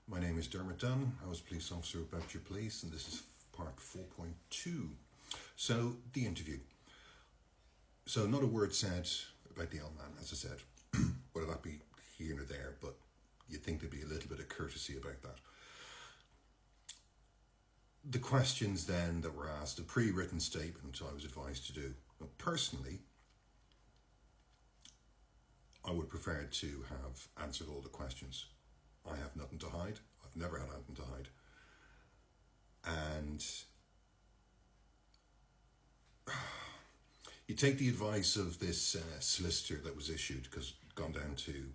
My name is Dermot Dunn. I was a police officer at Bedfordshire Police, and this is part 4.2. So, the interview. So, not a word said about the old man, as I said. Whether that be here or there, but you'd think there'd be a little bit of courtesy about that. The questions then that were asked, a pre-written statement I was advised to do. Now, personally, I would prefer to have answered all the questions. I have nothing to hide. I've never had anything to hide. And you take the advice of this solicitor that was issued, because gone down to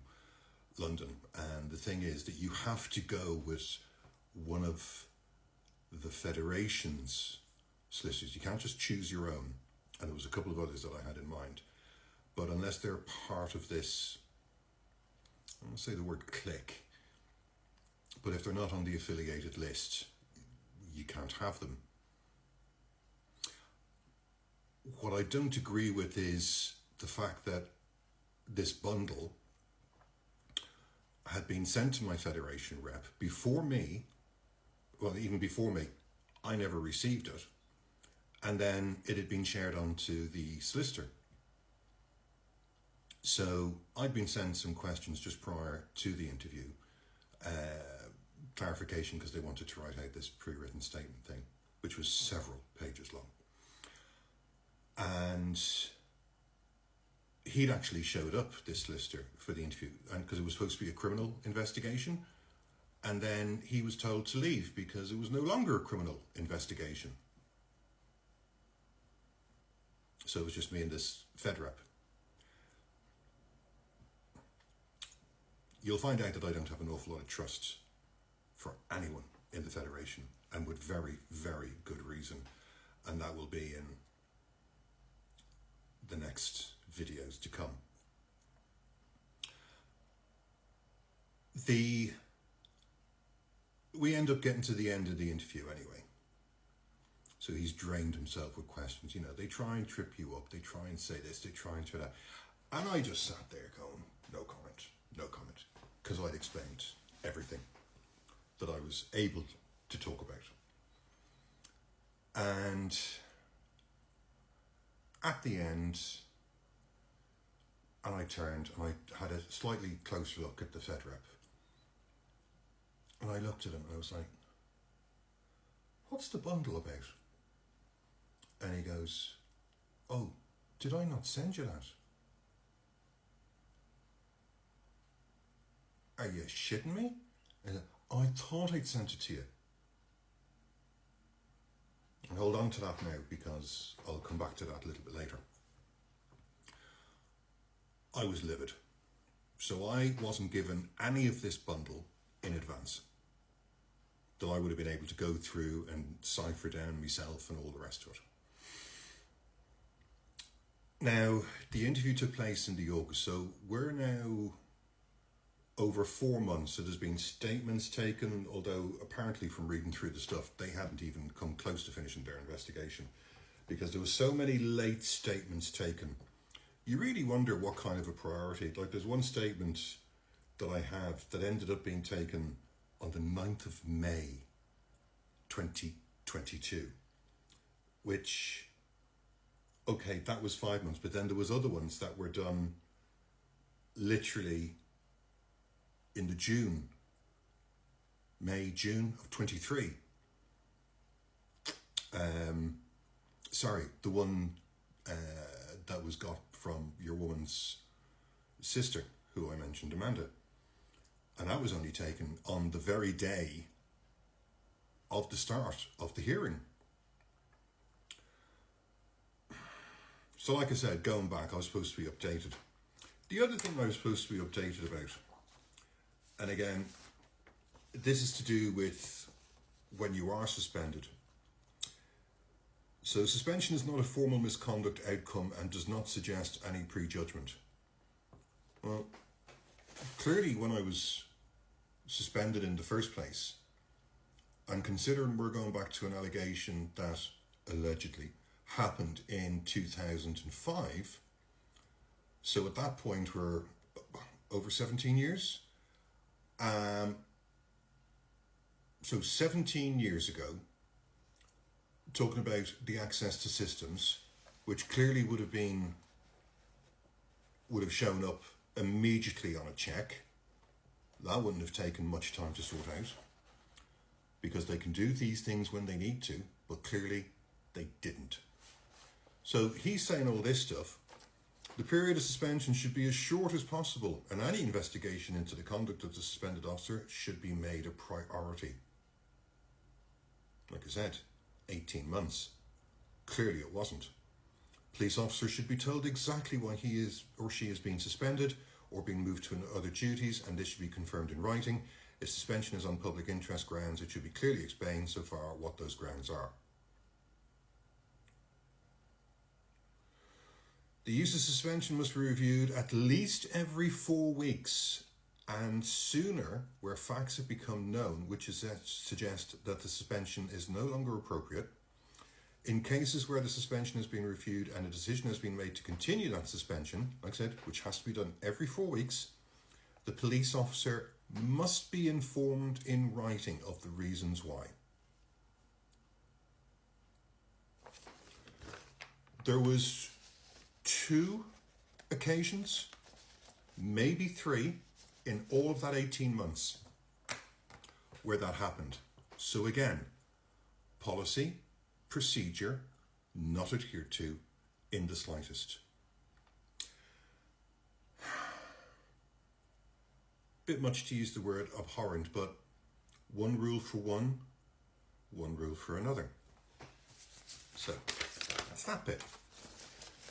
London, and the thing is that you have to go with one of the Federation's solicitors. You can't just choose your own, and there was a couple of others that I had in mind, but unless they're part of this, I won't say the word clique, but if they're not on the affiliated list, you can't have them. What I don't agree with is the fact that this bundle had been sent to my Federation rep before me. Well, even before me, I never received it. And then it had been shared on to the solicitor. So I'd been sent some questions just prior to the interview, clarification, because they wanted to write out this pre-written statement thing, which was several pages long. And he'd actually showed up, this solicitor, for the interview, and because it was supposed to be a criminal investigation. And then he was told to leave because it was no longer a criminal investigation. So it was just me and this Fed rep. You'll find out that I don't have an awful lot of trust for anyone in the Federation, and with very, very good reason. And that will be in the next videos to come. We end up getting to the end of the interview anyway. So he's drained himself with questions. You know, they try and trip you up. They try and say this. They try and say that. And I just sat there going, no comment, no comment. Because I'd explained everything that I was able to talk about. And at the end, and I turned and I had a slightly closer look at the Fed rep. And I looked at him and I was like, what's the bundle about? And he goes, oh, did I not send you that? Are you shitting me? And I said, I thought I'd sent it to you. And hold on to that now, because I'll come back to that a little bit later. I was livid. So I wasn't given any of this bundle in advance that I would have been able to go through and cipher down myself and all the rest of it. Now, the interview took place in the August, so we're now over 4 months. So there's been statements taken, although apparently from reading through the stuff, they hadn't even come close to finishing their investigation, because there were so many late statements taken. You really wonder what kind of a priority. Like, there's one statement that I have that ended up being taken on the 9th of May 2022, which, okay, that was 5 months, but then there was other ones that were done literally in the June of 23. Sorry, the one that was got from your woman's sister, who I mentioned, Amanda. And that was only taken on the very day of the start of the hearing. So like I said, going back, I was supposed to be updated. The other thing I was supposed to be updated about, and again, this is to do with when you are suspended. So suspension is not a formal misconduct outcome and does not suggest any prejudgment. Well, clearly when I was suspended in the first place, and considering we're going back to an allegation that allegedly happened in 2005, so at that point we're over 17 years, So 17 years ago, talking about the access to systems, which clearly would have shown up immediately on a check. That wouldn't have taken much time to sort out, because they can do these things when they need to, but clearly they didn't. So he's saying all this stuff. The period of suspension should be as short as possible, and any investigation into the conduct of the suspended officer should be made a priority. Like I said, 18 months. Clearly it wasn't. Police officers should be told exactly why he is or she is being suspended or being moved to other duties, and this should be confirmed in writing. If suspension is on public interest grounds, it should be clearly explained so far what those grounds are. The use of suspension must be reviewed at least every 4 weeks, and sooner where facts have become known which suggest that the suspension is no longer appropriate. In cases where the suspension has been reviewed and a decision has been made to continue that suspension, like I said, which has to be done every 4 weeks, the police officer must be informed in writing of the reasons why. There was 2 occasions, maybe 3, in all of that 18 months where that happened. So again, policy, procedure, not adhered to in the slightest. Bit much to use the word abhorrent, but one rule for one rule for another. So that's that bit.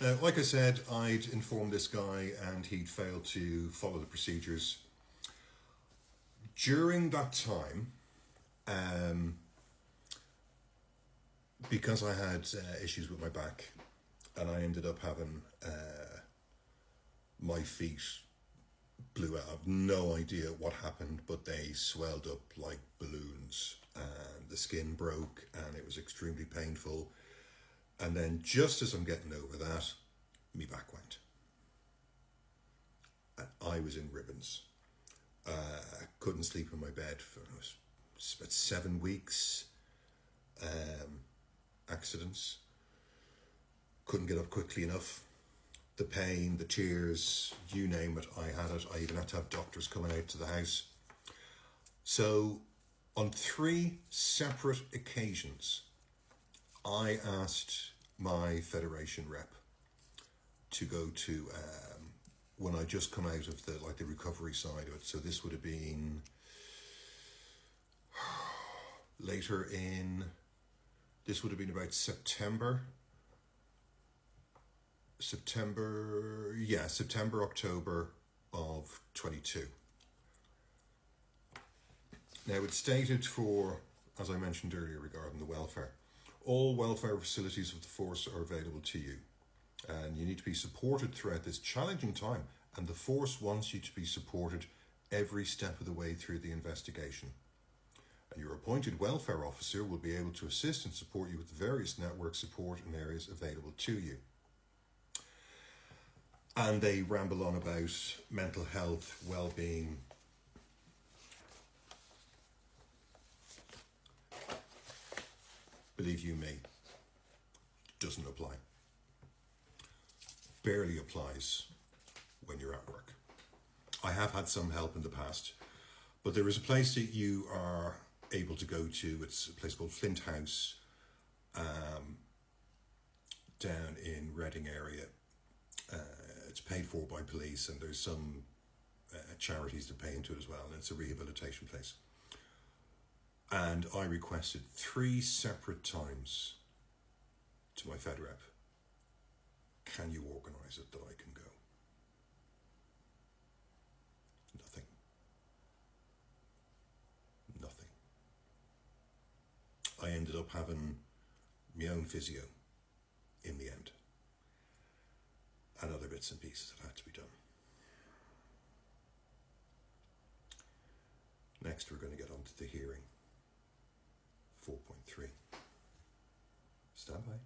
Now, like I said, I'd informed this guy and he'd failed to follow the procedures. During that time, because I had issues with my back, and I ended up having my feet blew out. I have no idea what happened, but they swelled up like balloons and the skin broke and it was extremely painful. And then just as I'm getting over that, my back went. And I was in ribbons. Couldn't sleep in my bed for about 7 weeks. Accidents. Couldn't get up quickly enough. The pain, the tears, you name it, I had it. I even had to have doctors coming out to the house. So on 3 separate occasions, I asked my federation rep to go to, when I just come out of the recovery side of it. So this would have been later in, this would have been about September, October of 22. Now it's stated for, as I mentioned earlier regarding the welfare, all welfare facilities of the force are available to you, and you need to be supported throughout this challenging time, and the force wants you to be supported every step of the way through the investigation. And your appointed welfare officer will be able to assist and support you with the various network support and areas available to you. And they ramble on about mental health, well-being. Believe you me, doesn't apply. Barely applies when you're at work. I have had some help in the past, but there is a place that you are able to go to. It's a place called Flint House, down in Reading area. It's paid for by police, and there's some charities that pay into it as well, and it's a rehabilitation place. And I requested 3 separate times to my Fed rep, can you organise it that I can go? Nothing. I ended up having my own physio in the end, and other bits and pieces that had to be done. Next, we're going to get on to the hearing 4.3. Stand by.